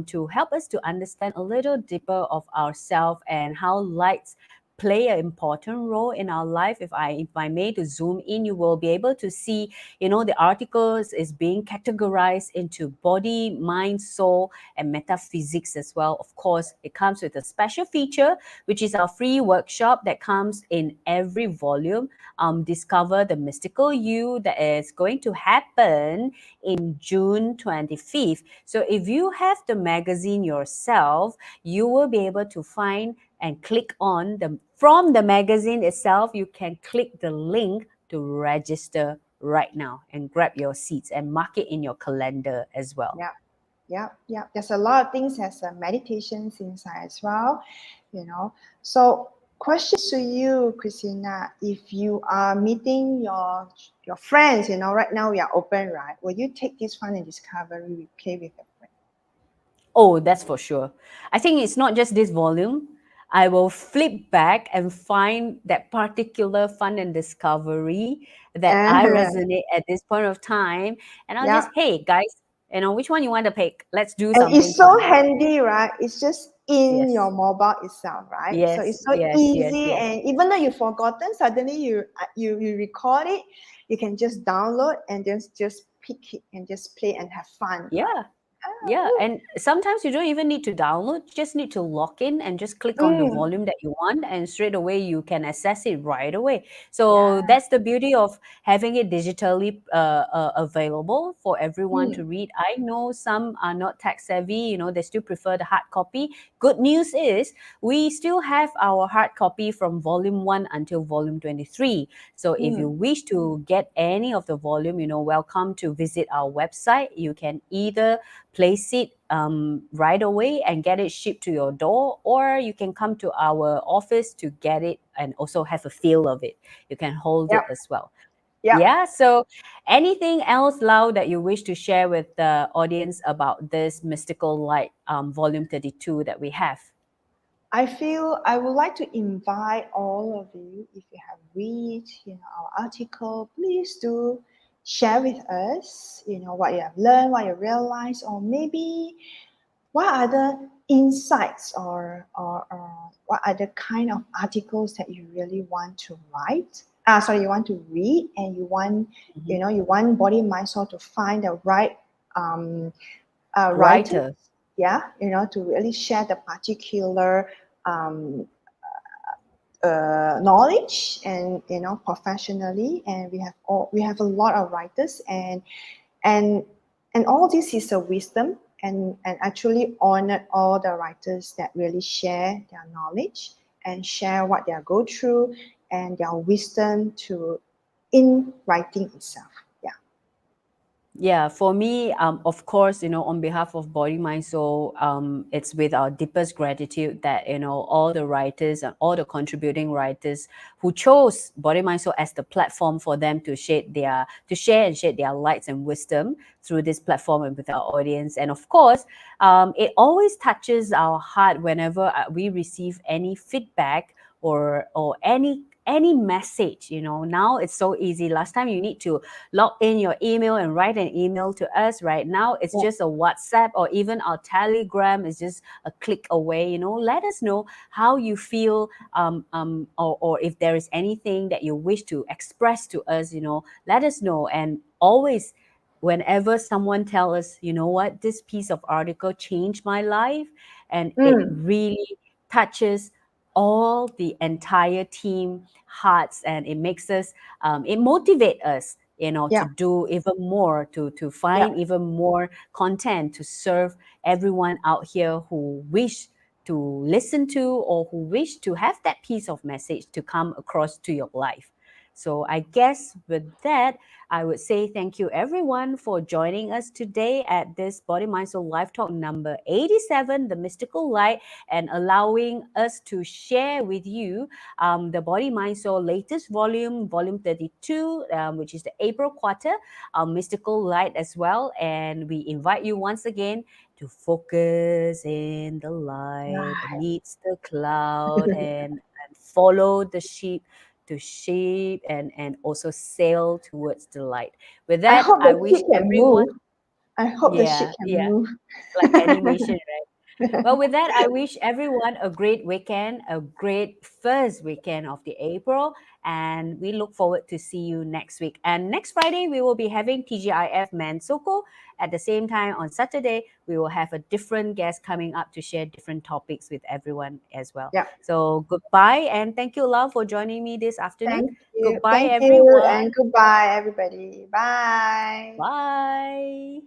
to help us to understand a little deeper of ourselves and how lights play an important role in our life. If I may to zoom in, you will be able to see, the articles is being categorized into body, mind, soul, and metaphysics as well. Of course, it comes with a special feature, which is our free workshop that comes in every volume. Discover the mystical you, that is going to happen in June 25th. So if you have the magazine yourself, you will be able to find and click on the from the magazine itself, you can click the link to register right now and grab your seats and mark it in your calendar as well. Yeah. Yeah, yeah. There's a lot of things as a meditations inside as well, you know. So, questions to you, Christina. If you are meeting your friends, you know, right now we are open, right? Will you take this fun and discovery we play with your friends? Oh, that's for sure. I think it's not just this volume. I will flip back and find that particular fun and discovery that I resonate at this point of time. And I'll just, Yeah, hey, guys, which one you want to pick? Let's do and something it's so fun. handy, right? It's just in your Yes, mobile itself, right? So yes, it's so yes, yes, easy, yes. and even though you've forgotten, suddenly you record it, you can just download and just pick it and just play and have fun, right? Yeah. Ah, Yeah, woo. and sometimes you don't even need to download, you just need to log in and just click on the Mm, volume that you want, and straight away you can access it right away. So yeah. that's the beauty of having it digitally available for everyone to Mm, read. I know some are not tech savvy, they still prefer the hard copy. Good news is we still have our hard copy from volume 1 until volume 23. So if you mm, wish to get any of the volume, welcome to visit our website. You can either place it right away and get it shipped to your door, or you can come to our office to get it and also have a feel of it. You can hold it yep, as well. yep. Yeah, so anything else, Lau, that you wish to share with the audience about this Mystical Light volume 32 that we have? I feel I would like to invite all of you, if you have read, our article, please do share with us, what you have learned, what you realized, or maybe what other insights or what other kind of articles that you really want to write. Sorry, you want to read, and you want, Mhm. you want Body Mind Soul to find the right um, writers, Writer. yeah, to really share the particular um, knowledge, and professionally. And we have a lot of writers, and and all this is a wisdom, and actually honor all the writers that really share their knowledge and share what they are go through and their wisdom to in writing itself. Yeah. Yeah, for me, of course, on behalf of Body, Mind, Soul, it's with our deepest gratitude that, all the writers and all the contributing writers who chose Body, Mind, Soul as the platform for them to share and shed their lights and wisdom through this platform and with our audience. And of course, it always touches our heart whenever we receive any feedback or any message. Now it's so easy. Last time you need to log in your email and write an email to us. Right now it's Yeah. just a WhatsApp, or even our Telegram is just a click away. Let us know how you feel, or if there is anything that you wish to express to us. Let us know. And always, whenever someone tell us, what, this piece of article changed my life, and it Mm, really touches all the entire team hearts, and it makes us, it motivate us, to yeah. do even more, to Yeah. find even more content to serve everyone out here who wish to listen to, or who wish to have that piece of message to come across to your life. So I guess with that, I would say thank you everyone for joining us today at this Body Mind Soul Live Talk number 87, The Mystical Light, and allowing us to share with you the Body Mind Soul latest volume, volume 32, which is the April quarter, Mystical Light as well. And we invite you once again to focus in the light Right. amidst the cloud, and follow the sheep to sheep, and also sail towards the light. With I that, hope I the wish ship can everyone, move. I hope the ship yeah, can yeah, move. like animation, right? Well, with that, I wish everyone a great weekend, a great first weekend of the April, and we look forward to see you next week. And next Friday, we will be having TGIF Mansoko. At the same time, on Saturday, we will have a different guest coming up to share different topics with everyone as well. Yeah. So goodbye, and thank you, Love, for joining me this afternoon. Thank you. Goodbye, Thank you. And everyone. goodbye, everybody. Bye. Bye.